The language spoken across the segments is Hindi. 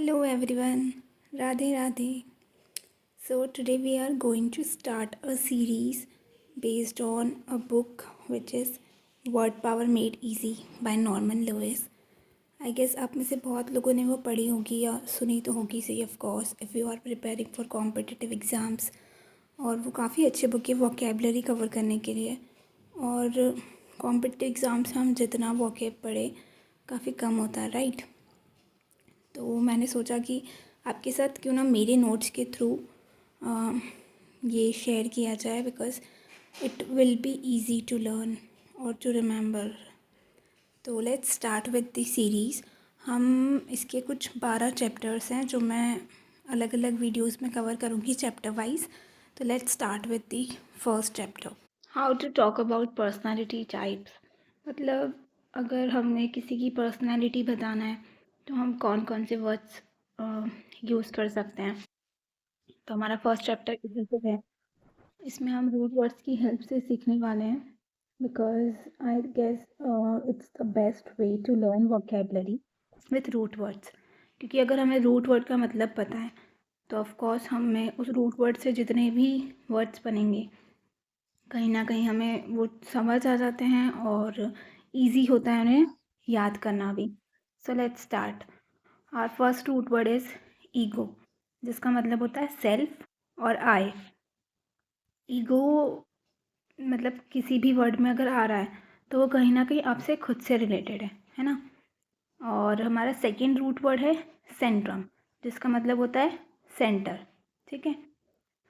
Hello everyone, Radhe Radhe. So today we are going to start a series based on a book which is Word Power Made Easy by Norman Lewis. I guess आप में से बहुत लोगों ने वो पढ़ी होगी या सुनी तो होगी सही of course if you are preparing for competitive exams. और वो काफ़ी अच्छी बुक है वोकेबलरी कवर करने के लिए। और कॉम्पिटिटिव एग्ज़ाम्स में हम जितना वोकेब पढ़े काफ़ी कम होता है, राइट। तो मैंने सोचा कि आपके साथ क्यों ना मेरे नोट्स के थ्रू ये शेयर किया जाए, because it will be easy to learn और टू रिमेंबर। तो let's start with the series. हम इसके कुछ 12 चैप्टर्स हैं जो मैं अलग अलग वीडियोस में कवर करूँगी चैप्टर वाइज। तो let's start with the first chapter, how to talk about personality types. मतलब अगर हमने किसी की पर्सनालिटी बताना है तो हम कौन कौन से वर्ड्स यूज़ कर सकते हैं। तो हमारा फर्स्ट चैप्टर इसी से है। इसमें हम रूट वर्ड्स की हेल्प से सीखने वाले हैं, because I guess it's the best way to learn vocabulary with root words. क्योंकि अगर हमें रूट वर्ड का मतलब पता है तो ऑफ कोर्स हमें उस रूट वर्ड से जितने भी वर्ड्स बनेंगे कहीं ना कहीं हमें वो समझ आ जाते हैं और इजी होता है उन्हें याद करना भी। So let's start. Our first root word is ego, जिसका मतलब होता है सेल्फ और आई। ईगो मतलब किसी भी वर्ड में अगर आ रहा है तो वो कहीं ना कहीं आपसे खुद से रिलेटेड है ना। और हमारा सेकेंड रूट वर्ड है सेंट्रम, जिसका मतलब होता है सेंटर, ठीक है।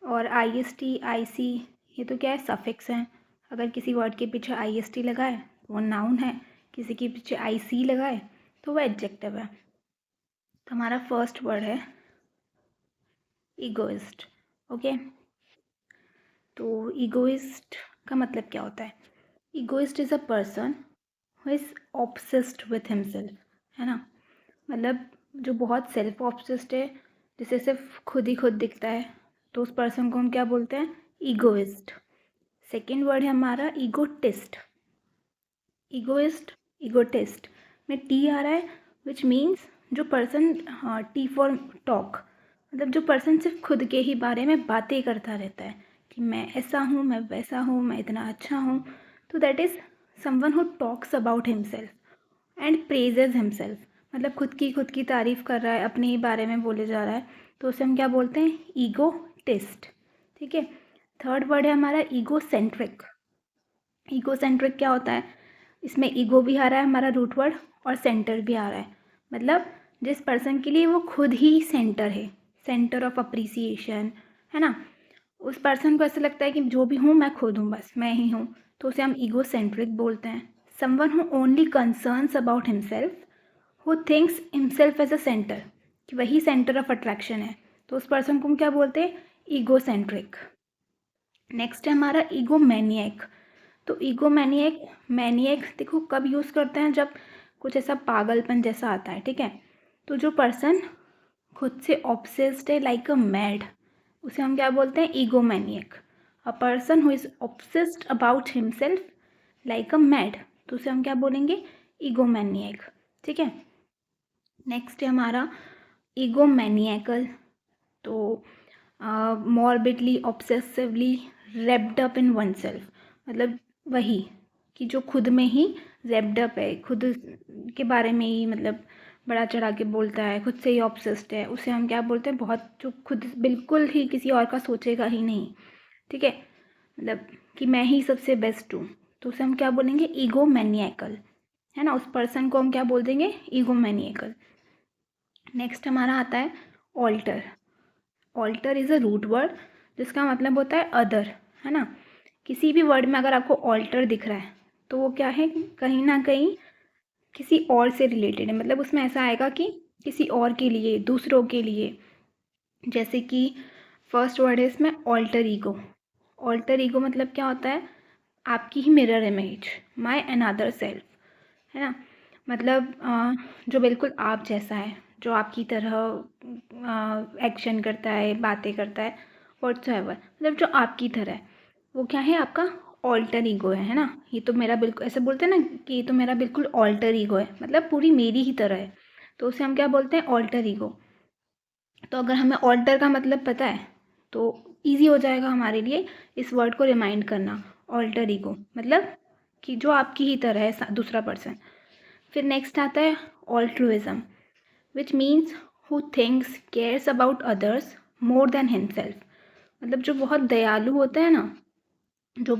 और आई एस टी आई सी ये तो क्या है, सफिक्स हैं। अगर किसी वर्ड के पीछे आई एस टी लगाए तो वो नाउन है, किसी के पीछे आई सी लगाए तो वो एडजेक्टिव है। तो हमारा फर्स्ट वर्ड है ईगोइस्ट, ओके। तो ईगोइस्ट का मतलब क्या होता है। Egoist is a person who is obsessed with himself, है ना। मतलब जो बहुत सेल्फ ऑब्सेस्ड है, जिसे सिर्फ खुद ही खुद दिखता है, तो उस पर्सन को हम क्या बोलते हैं, ईगोइस्ट। सेकेंड वर्ड है हमारा ईगोटिस्ट। ईगोइस्ट ईगोटिस्ट में टी आ रहा है, विच मीन्स जो पर्सन, हाँ टी फॉर टॉक, मतलब जो पर्सन सिर्फ खुद के ही बारे में बातें करता रहता है कि मैं ऐसा हूँ, मैं वैसा हूँ, मैं इतना अच्छा हूँ। तो that is someone who talks about himself and praises himself. मतलब खुद की तारीफ़ कर रहा है, अपने ही बारे में बोले जा रहा है, तो उसे हम क्या बोलते हैं, ईगोटिस्ट, ठीक है। थर्ड वर्ड है हमारा ईगोसेंट्रिक। ईगोसेंट्रिक क्या होता है, इसमें ईगो भी आ रहा है हमारा रूट वर्ड और सेंटर भी आ रहा है। मतलब जिस पर्सन के लिए वो खुद ही सेंटर है, सेंटर ऑफ अप्रिसिएशन, है ना। उस पर्सन को ऐसा लगता है कि जो भी हूँ मैं खुद हूँ, बस मैं ही हूँ, तो उसे हम ईगोसेंट्रिक बोलते हैं। Someone who only concerns about himself, who thinks himself as a centre, कि वही सेंटर ऑफ अट्रैक्शन है, तो उस पर्सन को हम क्या बोलते हैं, ईगोसेंट्रिक। नेक्स्ट है हमारा ईगोमैनियक। तो ईगोमैनियक, मैनियक देखो कब यूज़ करते हैं, जब कुछ ऐसा पागलपन जैसा आता है, ठीक है। तो जो पर्सन खुद से ऑब्सेस्ड है लाइक अ मैड, उसे हम क्या बोलते हैं, egomaniac. A person who is obsessed about himself like a mad, तो उसे हम क्या बोलेंगे, ईगोमैनियक, ठीक है। नेक्स्ट है हमारा ईगोमैनियकल। तो morbidly obsessively raped up in one self, मतलब वही कि जो खुद में ही रेप्ड अप है, खुद के बारे में ही मतलब बड़ा चढ़ा के बोलता है, खुद से ही ऑब्सेस्ड है, उसे हम क्या बोलते हैं, बहुत जो खुद बिल्कुल ही किसी और का सोचेगा ही नहीं, ठीक है। मतलब कि मैं ही सबसे बेस्ट हूँ, तो उसे हम क्या बोलेंगे, ईगोमैनियकल, है ना। उस पर्सन को हम क्या बोल देंगे, ईगोमैनियकल। नेक्स्ट हमारा आता है alter. Alter is a root word जिसका मतलब होता है अदर, है ना। किसी भी वर्ड में अगर आपको ऑल्टर दिख रहा है तो वो क्या है, कहीं ना कहीं किसी और से रिलेटेड है। मतलब उसमें ऐसा आएगा कि किसी और के लिए, दूसरों के लिए। जैसे कि फर्स्ट वर्ड है इसमें ऑल्टर ईगो। ऑल्टर ईगो मतलब क्या होता है, आपकी ही mirror image, my another self, है ना। मतलब जो बिल्कुल आप जैसा है, जो आपकी तरह एक्शन करता है, बातें करता है, व्हाट्सएवर, मतलब जो आपकी तरह है, वो क्या है, आपका ऑल्टर ईगो है ना। ये तो मेरा बिल्कुल, ऐसे बोलते हैं ना कि ये तो मेरा बिल्कुल ऑल्टर ईगो है, मतलब पूरी मेरी ही तरह है, तो उसे हम क्या बोलते हैं, ऑल्टर ईगो। तो अगर हमें ऑल्टर का मतलब पता है तो इजी हो जाएगा हमारे लिए इस वर्ड को रिमाइंड करना। ऑल्टर ईगो मतलब कि जो आपकी ही तरह है दूसरा पर्सन। फिर नेक्स्ट आता है altruism, which means who thinks cares about others more than himself. मतलब जो बहुत दयालु होते हैं ना, जो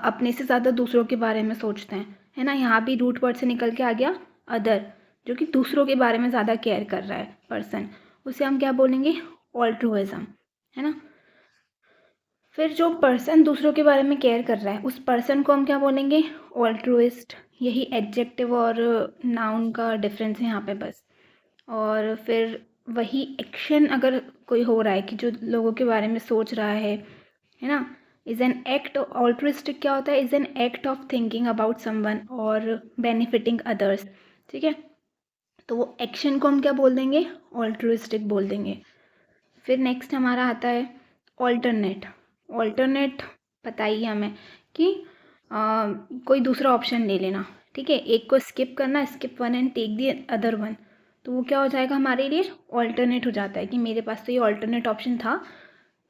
अपने से ज़्यादा दूसरों के बारे में सोचते हैं, है ना। यहाँ भी रूट वर्ड से निकल के आ गया अदर, जो कि दूसरों के बारे में ज़्यादा केयर कर रहा है पर्सन, उसे हम क्या बोलेंगे, ऑल्ट्रुइज्म, है ना। फिर जो पर्सन दूसरों के बारे में केयर कर रहा है उस पर्सन को हम क्या बोलेंगे, ऑल्ट्रुइस्ट। यही एडजेक्टिव और नाउन का डिफरेंस है यहाँ पे बस। और फिर वही एक्शन अगर कोई हो रहा है कि जो लोगों के बारे में सोच रहा है ना, इज़ एन एक्ट। ऑल्ट्रुइस्टिक क्या होता है, is an act of thinking about someone और बेनिफिटिंग अदर्स, ठीक है। तो वो एक्शन को हम क्या बोल देंगे, ऑल्ट्रुइस्टिक बोल देंगे। फिर नेक्स्ट हमारा आता है ऑल्टरनेट। ऑल्टरनेट पता ही है हमें कि कोई दूसरा ऑप्शन ले लेना, ठीक है। एक को स्किप करना, skip one and take the other one, तो वो क्या हो जाएगा हमारे लिए, ऑल्टरनेट हो जाता है कि मेरे पास तो ये ऑल्टरनेट ऑप्शन था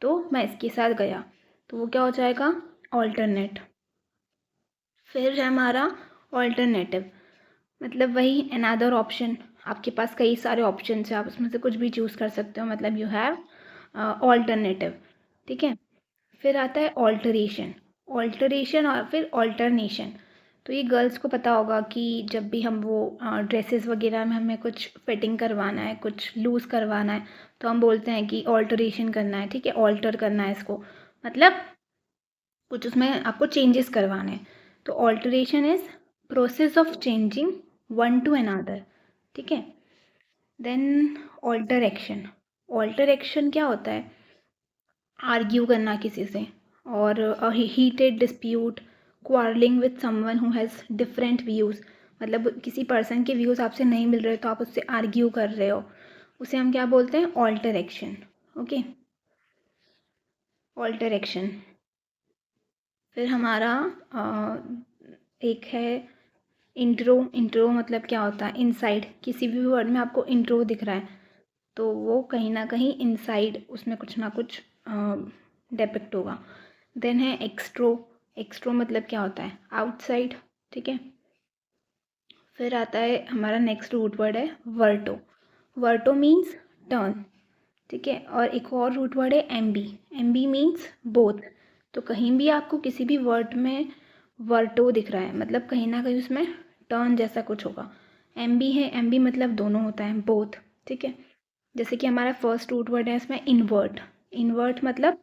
तो मैं इसके साथ गया, तो वो क्या हो जाएगा, ऑल्टरनेट। फिर है हमारा ऑल्टरनेटिव, मतलब वही अनदर ऑप्शन। आपके पास कई सारे ऑप्शन है, आप उसमें से कुछ भी चूज़ कर सकते हो, मतलब यू हैव ऑल्टरनेटिव, ठीक है। फिर आता है ऑल्टरेशन। ऑल्टरेशन और फिर ऑल्टरनेशन। तो ये गर्ल्स को पता होगा कि जब भी हम वो ड्रेसेस वगैरह में हमें कुछ फिटिंग करवाना है, कुछ लूज़ करवाना है, तो हम बोलते हैं कि ऑल्टरेशन करना है, ठीक है, ऑल्टर करना है इसको, मतलब कुछ उसमें आपको चेंजेस करवाने हैं। तो alteration is process of changing one to another, ठीक है। Then alter action. Alter action क्या होता है, आर्ग्यू करना किसी से, और heated dispute, quarrelling with someone who has different views. मतलब किसी पर्सन के व्यूज़ आपसे नहीं मिल रहे तो आप उससे आर्ग्यू कर रहे हो, उसे हम क्या बोलते हैं, alter action, okay, alter action. फिर हमारा एक है इंट्रो। इंट्रो मतलब क्या होता है, इनसाइड। किसी भी वर्ड में आपको इंट्रो दिख रहा है तो वो कहीं ना कहीं इनसाइड उसमें कुछ ना कुछ डेपिक्ट होगा। देन है एक्सट्रो। एक्सट्रो मतलब क्या होता है, आउटसाइड, ठीक है। फिर आता है हमारा नेक्स्ट रूट वर्ड है वर्टो। वर्टो मीन्स टर्न, ठीक है। और एक और रूट वर्ड है एम्बी। Aamby means both. तो कहीं भी आपको किसी भी वर्ड में वर्टो दिख रहा है मतलब कहीं ना कहीं उसमें टर्न जैसा कुछ होगा। एम्बी है, एम्बी मतलब दोनों होता है, बोथ, ठीक है। जैसे कि हमारा फर्स्ट रूट वर्ड है इसमें इन्वर्ट। इन्वर्ट मतलब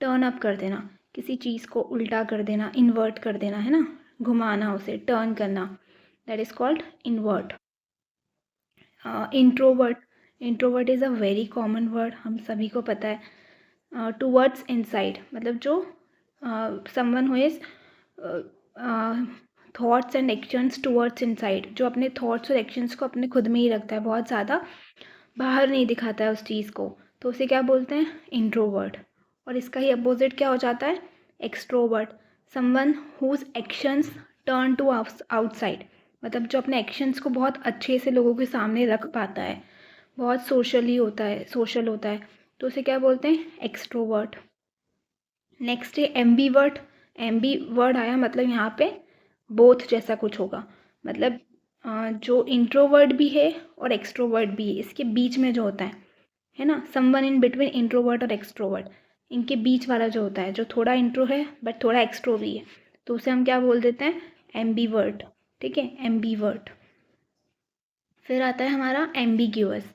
टर्न अप कर देना, किसी चीज़ को उल्टा कर देना, इन्वर्ट कर देना, है ना, घुमाना, उसे टर्न करना, that is called invert. Introvert. Introvert is a very common word, हम सभी को पता है। टूवर्ड्स इनसाइड मतलब जो someone who is thoughts and actions towards inside, जो अपने थॉट्स और एक्शंस को अपने खुद में ही रखता है, बहुत ज़्यादा बाहर नहीं दिखाता है उस चीज़ को, तो उसे क्या बोलते हैं, इंट्रोवर्ट। और इसका ही अपोजिट क्या हो जाता है, extrovert. Someone whose actions turn to outside, मतलब जो अपने एक्शंस को बहुत अच्छे से लोगों के सामने रख पाता है, बहुत सोशली होता है, सोशल होता है, तो उसे क्या बोलते हैं, एक्सट्रोवर्ट। नेक्स्ट है एम्बीवर्ट। एम्बी वर्ड आया मतलब यहाँ पे बोथ जैसा कुछ होगा, मतलब जो इंट्रोवर्ट भी है और एक्सट्रोवर्ट भी है, इसके बीच में जो होता है ना, समवन इन बिटवीन इंट्रोवर्ट और एक्सट्रोवर्ट, इनके बीच वाला जो होता है, जो थोड़ा इंट्रो है बट थोड़ा एक्सट्रो भी है, तो उसे हम क्या बोल देते हैं, एम्बीवर्ट, ठीक है, एम्बीवर्ट। फिर आता है हमारा एम्बिग्यूअस।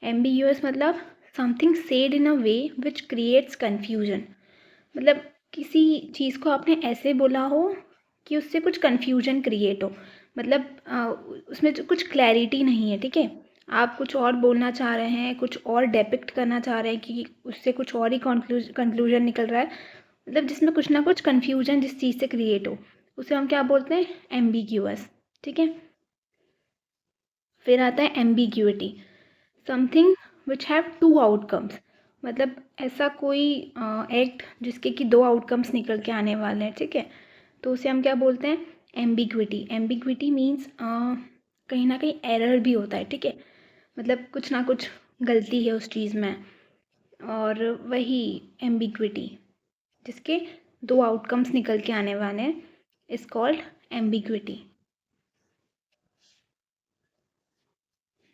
एम्बिग्यूअस मतलब something said in a way which creates confusion, मतलब किसी चीज़ को आपने ऐसे बोला हो कि उससे कुछ कन्फ्यूजन क्रिएट हो, मतलब उसमें जो कुछ क्लैरिटी नहीं है, ठीक है। आप कुछ और बोलना चाह रहे हैं, कुछ और डेपिक्ट करना चाह रहे हैं कि उससे कुछ और ही कंक्लूजन निकल रहा है, मतलब जिसमें कुछ ना कुछ कन्फ्यूजन जिस चीज़ से क्रिएट हो, उसे हम क्या बोलते हैं, एम्बिग्यूअस, ठीक है। फिर आता है ambiguity. Something which have two outcomes, मतलब ऐसा कोई एक्ट जिसके कि दो आउटकम्स निकल के आने वाले हैं, ठीक है, तो उसे हम क्या बोलते हैं, एम्बिग्विटी। एम्बिग्विटी मीन्स कहीं ना कहीं एरर भी होता है, ठीक है, मतलब कुछ ना कुछ गलती है उस चीज़ में, और वही एम्बिग्विटी, जिसके दो आउटकम्स निकल के आने वाले हैं, इज कॉल्ड एम्बिग्विटी।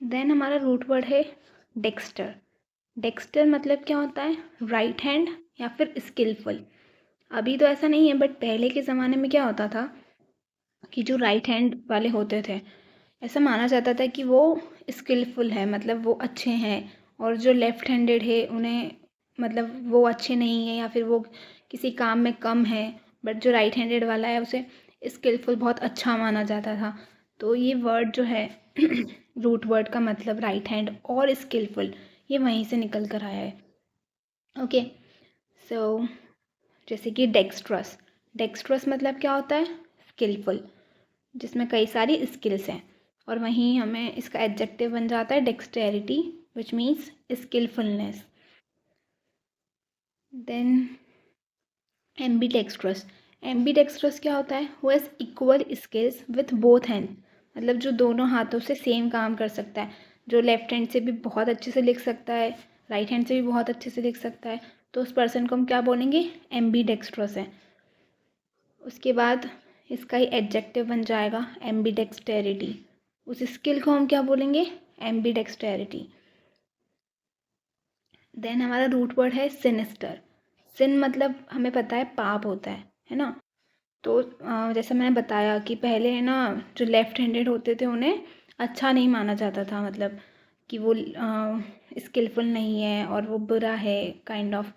देन हमारा रूट वर्ड है डेक्स्टर। डेक्स्टर मतलब क्या होता है? राइट हैंड या फिर स्किलफुल। अभी तो ऐसा नहीं है, बट पहले के ज़माने में क्या होता था कि जो राइट हैंड वाले होते थे, ऐसा माना जाता था कि वो स्किलफुल है, मतलब वो अच्छे हैं, और जो लेफ़्ट हैंडेड है उन्हें मतलब वो अच्छे नहीं है, या फिर वो किसी काम में कम है, बट जो राइट हैंडेड वाला है उसे स्किलफुल बहुत अच्छा माना जाता था। तो ये वर्ड जो है रूट वर्ड का मतलब राइट हैंड और स्किलफुल, ये वहीं से निकल कर आया है। ओके, सो जैसे कि डेक्स्ट्रस। डेक्स्ट्रस मतलब क्या होता है? स्किलफुल, जिसमें कई सारी स्किल्स हैं, और वहीं हमें इसका एडजेक्टिव बन जाता है dexterity, which means skillfulness. Then ambidextrous. Ambidextrous क्या होता है? Who has equal skills with both hand, मतलब जो दोनों हाथों से सेम काम कर सकता है, जो लेफ्ट हैंड से भी बहुत अच्छे से लिख सकता है, राइट हैंड से भी बहुत अच्छे से लिख सकता है, तो उस पर्सन को हम क्या बोलेंगे? एम्बीडेक्स्ट्रस है। उसके बाद इसका ही एडजेक्टिव बन जाएगा एम्बीडेक्सटेरिटी। उस स्किल को हम क्या बोलेंगे? एम्बीडेक्सटेरिटी। देन हमारा रूट वर्ड है सिनिस्टर। सिन मतलब हमें पता है पाप होता है ना। तो जैसा मैंने बताया कि पहले है ना, जो लेफ्ट हैंडेड होते थे उन्हें अच्छा नहीं माना जाता था, मतलब कि वो स्किलफुल नहीं है और वो बुरा है, काइंड ऑफ।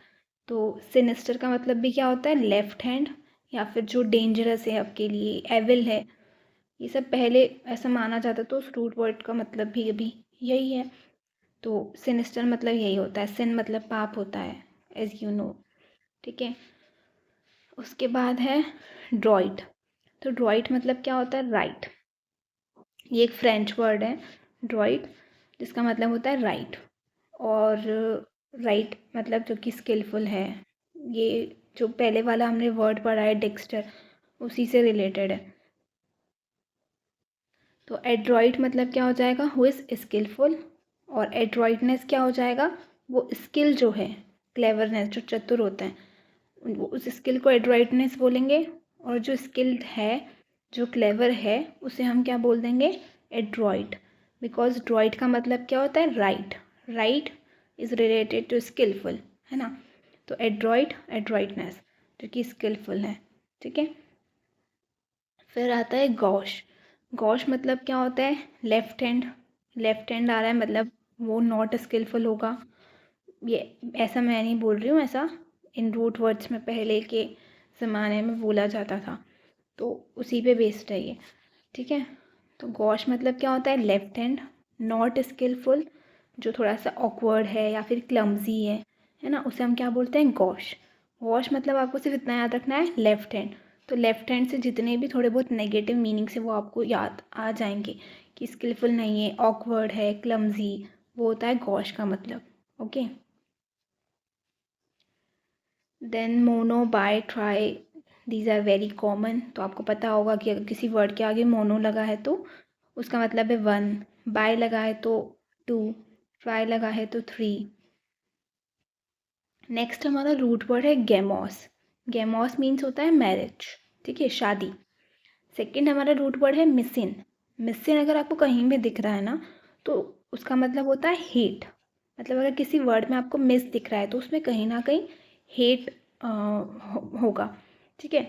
तो सिनिस्टर का मतलब भी क्या होता है? लेफ्ट हैंड, या फिर जो डेंजरस है आपके लिए, एविल है, ये सब पहले ऐसा माना जाता। तो उस रूट वर्ड का मतलब भी अभी यही है। तो सिनिस्टर मतलब यही होता है, सिन मतलब पाप होता है, एज यू नो। ठीक है, उसके बाद है ड्रॉइट। तो ड्रॉइट मतलब क्या होता है? राइट। ये एक फ्रेंच वर्ड है ड्रॉइट, जिसका मतलब होता है राइट। और राइट मतलब जो कि स्किलफुल है, ये जो पहले वाला हमने वर्ड पढ़ा है डेक्स्टर, उसी से रिलेटेड है। तो एड्रॉइट मतलब क्या हो जाएगा? Who is skilful. और एड्रॉइटनेस क्या हो जाएगा? वो स्किल जो है, क्लेवरनेस, जो चतुर होते हैं, वो उस स्किल को एड्रॉइटनेस बोलेंगे। और जो स्किल्ड है, जो क्लेवर है, उसे हम क्या बोल देंगे? एड्रॉइट। बिकॉज ड्रॉइट का मतलब क्या होता है? Right. Right is related to skilful, है ना। तो एड्रॉइट, एड्रॉइटनेस, जो कि स्किलफुल है। ठीक है, फिर आता है गॉश। गॉश मतलब क्या होता है? Left hand. लेफ्ट हैंड आ रहा है, मतलब वो नॉट स्किलफुल होगा। ये ऐसा मैं नहीं बोल रही हूँ, ऐसा इन रूट वर्ड्स में पहले के ज़माने में बोला जाता था, तो उसी पे बेस्ड है ये। ठीक है, तो गॉश मतलब क्या होता है? लेफ्ट हैंड, नॉट स्किलफुल, जो थोड़ा सा ऑकवर्ड है या फिर क्लमजी है ना, उसे हम क्या बोलते हैं? गॉश। गॉश मतलब आपको सिर्फ इतना याद रखना है, लेफ्ट हैंड। तो लेफ्ट हैंड से जितने भी थोड़े बहुत नेगेटिव मीनिंग से वो आपको याद आ जाएंगे, कि स्किलफुल नहीं है, ऑकवर्ड है, क्लमजी, वो होता है गॉश का मतलब। Okay, then mono, bi, tri, these are very common. तो आपको पता होगा कि अगर किसी वर्ड के आगे मोनो लगा है तो उसका मतलब है वन, बाय लगा है तो टू, ट्राई लगा है तो थ्री। नेक्स्ट हमारा रूट वर्ड है गेमोस। गेमोस मीन्स होता है मैरिज, ठीक है, शादी। सेकंड हमारा रूट वर्ड है मिसिन। मिसिन अगर आपको कहीं भी दिख रहा है ना, तो उसका मतलब होता है हेट। मतलब अगर किसी वर्ड में आपको मिस दिख रहा है तो उसमें कहीं ना कहीं हेट होगा। ठीक है,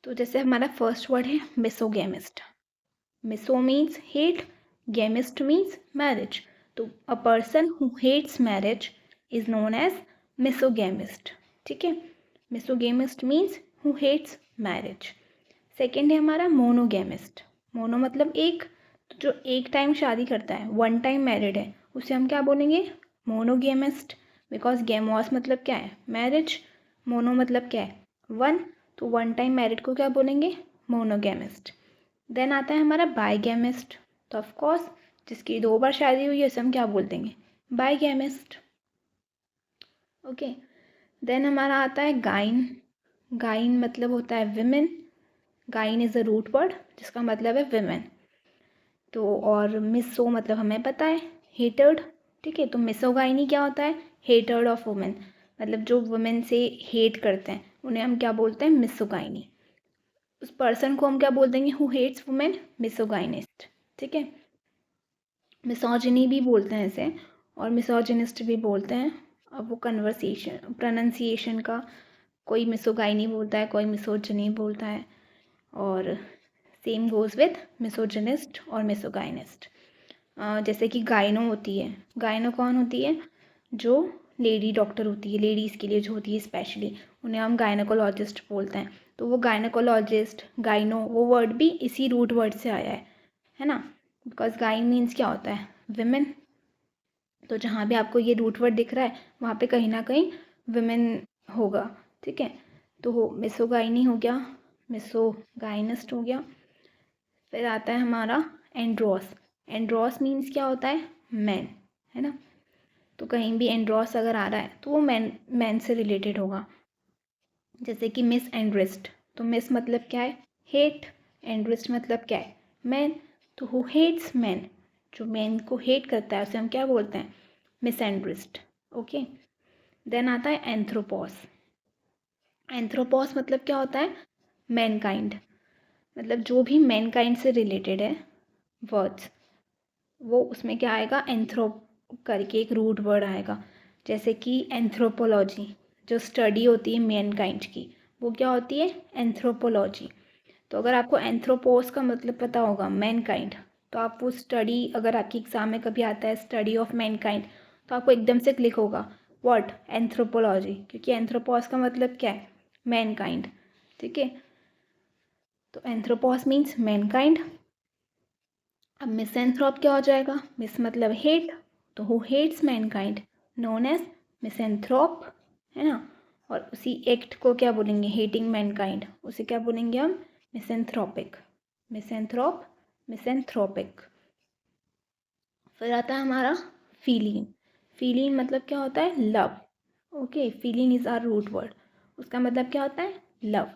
तो जैसे हमारा फर्स्ट वर्ड है misogamist. Miso means hate, gamist means marriage. तो a person who hates marriage is known as misogamist. ठीक है, misogamist means who hates marriage. Second है हमारा मोनोगेमिस्ट। मोनो मतलब एक, तो जो एक टाइम शादी करता है, वन टाइम मैरिड है, उसे हम क्या बोलेंगे? मोनोगेमिस्ट। बिकॉज गेमोस मतलब क्या है? मैरिज। मोनो मतलब क्या है? वन। तो वन टाइम मैरिड को क्या बोलेंगे? मोनोगेमिस्ट। देन आता है हमारा बाईगेमिस्ट। तो ऑफकोर्स जिसकी दो बार शादी हुई है उसे हम क्या बोल देंगे? बाईगेमिस्ट। ओके, देन हमारा आता है गाइन। गाइन मतलब होता है women. Gyne is a root word जिसका मतलब है विमेन। तो और मिसो मतलब हमें पता है हेटेड, ठीक है। तो मिसोगाइनी क्या होता है? हेटर ऑफ वुमेन, मतलब जो वुमेन से हेट करते हैं उन्हें हम क्या बोलते हैं? मिसोगाइनी। उस पर्सन को हम क्या बोल देंगे? Who hates women, misogynist. ठीक है। मिसोजिनी भी बोलते हैं इसे और मिसोजिनिस्ट भी बोलते हैं। अब वो कन्वर्सेशन प्रोनाउंसिएशन का, कोई मिसोगाइनी बोलता है, कोई मिसोजिनी बोलता है, और सेम गोज़ विथ मिसोजिनिस्ट और मिसोगाइनिस्ट। जैसे कि गायनो होती है, गायनो कौन होती है? जो लेडी डॉक्टर होती है, लेडीज़ के लिए जो होती है स्पेशली, उन्हें हम गायनोकोलॉजिस्ट बोलते हैं। तो वो गायनोकोलॉजिस्ट, गायनो, वो वर्ड भी इसी रूट वर्ड से आया है ना। बिकॉज गाइन मीन्स क्या होता है? विमेन। तो जहाँ भी आपको ये रूट वर्ड दिख रहा है वहाँ पे कहीं ना कहीं विमेन होगा। ठीक है। तो हो मिसोगाइनी हो गया, मिसोगाइनिस्ट हो गया। फिर आता है हमारा एंड्रोस। एंड्रोस मीन्स क्या होता है? मैन, है ना। तो कहीं भी एंड्रोस अगर आ रहा है तो वो मैन से रिलेटेड होगा। जैसे कि मिस एंड्रिस्ट, तो मिस मतलब क्या है? हेट। एंड्रिस्ट मतलब क्या है? मैन। तो हु हेट्स मैन, जो मैन को हेट करता है उसे हम क्या बोलते हैं? मिस एंड्रिस्ट। ओके। देन आता है एंथ्रोपोस। एंथ्रोपोस मतलब क्या होता है? मैनकाइंड, मतलब जो भी मैनकाइंड से रिलेटेड है वर्ड्स, वो उसमें क्या आएगा? एंथ्रोप करके एक रूट वर्ड आएगा। जैसे कि एंथ्रोपोलॉजी, जो स्टडी होती है मैनकाइंड की, वो क्या होती है? एंथ्रोपोलॉजी। तो अगर आपको एंथ्रोपोस का मतलब पता होगा, मैनकाइंड, तो आप वो स्टडी, अगर आपकी एग्जाम में कभी आता है स्टडी ऑफ मैनकाइंड, तो आपको एकदम से क्लिक होगा व्हाट? एंथ्रोपोलॉजी, क्योंकि एंथ्रोपोस का मतलब क्या है? मैनकाइंड। ठीक है। तो एंथ्रोपोस मीन्स मैनकाइंड। अब मिसेंथ्रोप क्या हो जाएगा? मिस मतलब हेट, तो who hates mankind known as misanthrope, है ना। और उसी एक्ट को क्या बोलेंगे? हेटिंग मैनकाइंड, उसे क्या बोलेंगे हम? मिसेंथ्रोपिक। मिसेंथ्रोप, मिसेंथ्रोपिक। फिर आता है हमारा फीलिंग। फीलिंग मतलब क्या होता है? Love. Okay, feeling is our root word, उसका मतलब क्या होता है? लव।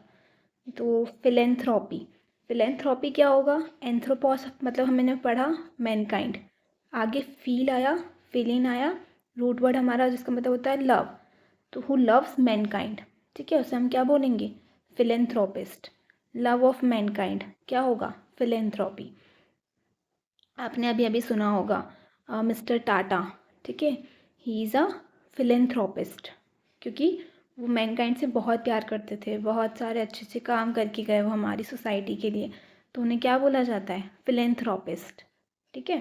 तो फिलेंथ्रोपी, फिलेंथ्रोपी क्या होगा? एंथ्रोपोस मतलब हमने पढ़ा मैनकाइंड, आगे फील आया, फीलिंग आया, रूट वर्ड हमारा जिसका मतलब होता है लव। तो हु लव्स मैनकाइंड, ठीक है, उसे हम क्या बोलेंगे? फिलेंथ्रोपिस्ट। लव ऑफ मैनकाइंड क्या होगा? फिलेंथ्रोपी। आपने अभी अभी सुना होगा मिस्टर टाटा, ठीक है, ही इज़ अ फिलेंथ्रोपिस्ट, क्योंकि वो मैनकाइंड से बहुत प्यार करते थे, बहुत सारे अच्छे अच्छे काम करके गए वो हमारी सोसाइटी के लिए, तो उन्हें क्या बोला जाता है? फिलेंथ्रोपिस्ट। ठीक है।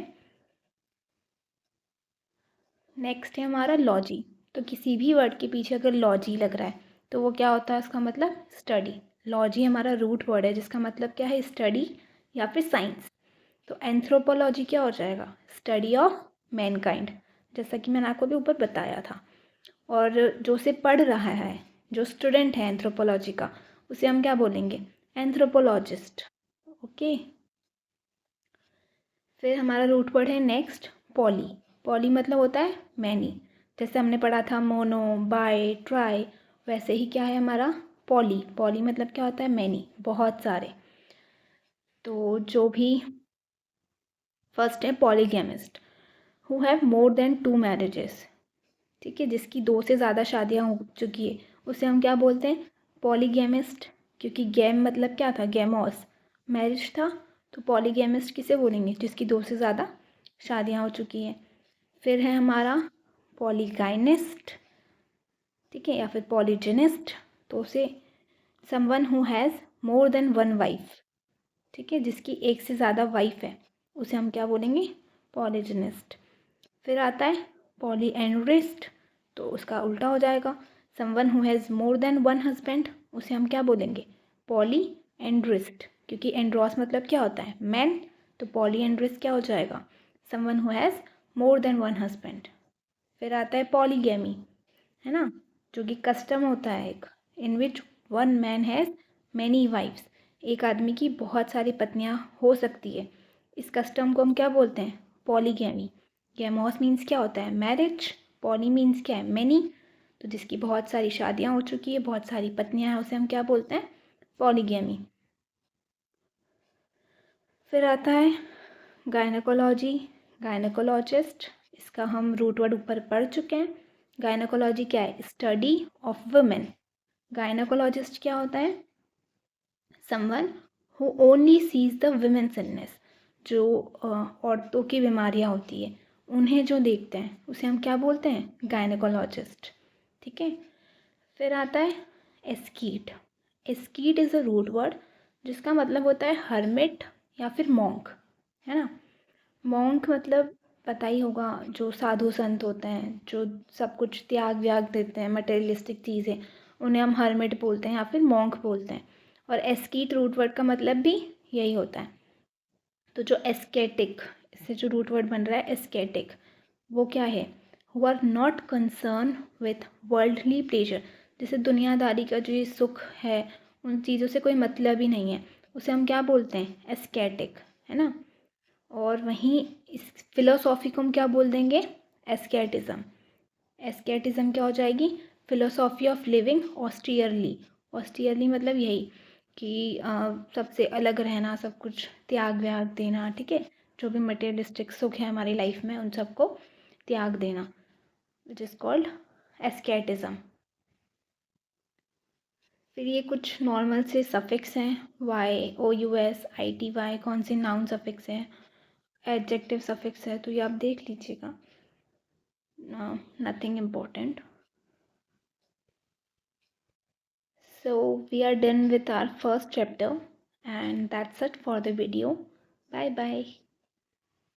नेक्स्ट है हमारा लॉजी। तो किसी भी वर्ड के पीछे अगर लॉजी लग रहा है तो वो क्या होता है? उसका मतलब स्टडी। लॉजी हमारा रूट वर्ड है जिसका मतलब क्या है? स्टडी या फिर साइंस। तो एंथ्रोपोलॉजी क्या हो जाएगा? स्टडी ऑफ मैनकाइंड, जैसा कि मैंने आपको भी ऊपर बताया था। और जो उसे पढ़ रहा है, जो स्टूडेंट है एंथ्रोपोलॉजी का, उसे हम क्या बोलेंगे? एंथ्रोपोलॉजिस्ट। ओके। फिर हमारा रूट वर्ड है नेक्स्ट पॉली। पॉली मतलब होता है मैनी। जैसे हमने पढ़ा था मोनो, बाय, ट्राई, वैसे ही क्या है हमारा? पॉली। पॉली मतलब क्या होता है? मैनी, बहुत सारे। तो जो भी फर्स्ट है polygamist, who have more than 2 marriages. ठीक है, जिसकी 2 से ज़्यादा शादियाँ हो चुकी है उसे हम क्या बोलते हैं? पॉलीगैमिस्ट। क्योंकि गैम मतलब क्या था? गैमॉस, मैरिज था। तो पॉलीगैमिस्ट किसे बोलेंगे? जिसकी 2 से ज़्यादा शादियाँ हो चुकी हैं। फिर है हमारा पॉलीगाइनिस्ट, ठीक है, या फिर पॉलीजेनिस्ट। तो उसे someone who has more than 1 wife, ठीक है, जिसकी एक से ज़्यादा वाइफ है, उसे हम क्या बोलेंगे? पॉलीजेनिस्ट। फिर आता है पॉलीएंड्रिस्ट, तो उसका उल्टा हो जाएगा, someone who has more than 1 husband, उसे हम क्या बोलेंगे? पॉलीएंड्रिस्ट। क्योंकि एंड्रोस मतलब क्या होता है? मैन। तो पॉलीएंड्रिस्ट क्या हो जाएगा? Someone who has more than 1 husband. फिर आता है पॉलीगैमी, है ना, जो कि कस्टम होता है एक, in which one man has many wives. एक आदमी की बहुत सारी पत्नियां हो सकती है। इस कस्टम को हम क्या बोलते हैं? पॉलीगैमी। गैमॉस मीन्स क्या होता है? मैरिज। पॉली मीन्स क्या है? मैनी। तो जिसकी बहुत सारी शादियां हो चुकी है, बहुत सारी पत्नियां हैं, उसे हम क्या बोलते हैं? पॉलीगैमी। फिर आता है गायनेकोलॉजी, गायनेकोलॉजिस्ट। इसका हम रूट वर्ड ऊपर पढ़ चुके हैं। गायनोकोलॉजी क्या है? Study of women. गायनोकोलॉजिस्ट क्या होता है? Someone who only sees the women's illness. जो औरतों की बीमारियां होती है उन्हें जो देखते हैं उसे हम क्या बोलते हैं? गायनोकोलॉजिस्ट। ठीक है। फिर आता है एस्कीट। एस्कीट इज़ अ रूट वर्ड जिसका मतलब होता है हर्मिट या फिर मॉन्क, है ना। मॉन्क मतलब पता ही होगा, जो साधु संत होते हैं जो सब कुछ त्याग व्याग देते हैं, मटेरियलिस्टिक चीज़ें, उन्हें हम हर्मिट बोलते हैं या फिर मॉन्क बोलते हैं। और एस्कीट रूट वर्ड का मतलब भी यही होता है। तो जो एस्केटिक, इससे जो रूट वर्ड बन रहा है एस्केटिक, वो क्या है? Who are not concern with worldly pleasure. जैसे दुनियादारी का जो ये सुख है, उन चीज़ों से कोई मतलब ही नहीं है, उसे हम क्या बोलते हैं? एस्केटिक, है ना। और वहीं इस फिलोसॉफी को हम क्या बोल देंगे? एस्केटिज्म। एस्केटिज्म क्या हो जाएगी? Philosophy of living austerely. Austerely मतलब यही कि सबसे अलग रहना, सब कुछ त्याग व्याग देना, ठीक है। जो भी मटेरियलिस्टिक सुख है हमारी लाइफ में उन सबको त्याग देना, विच इज़ कॉल्ड एस्केटिज्म। फिर ये कुछ नॉर्मल से सफिक्स हैं, Y, O U S, I T Y, कौन से नाउन सफिक्स हैं, एडजेक्टिव सफिक्स है, तो ये आप देख लीजिएगा, nothing important. So we are done with our first chapter, and that's it for the video. Bye bye.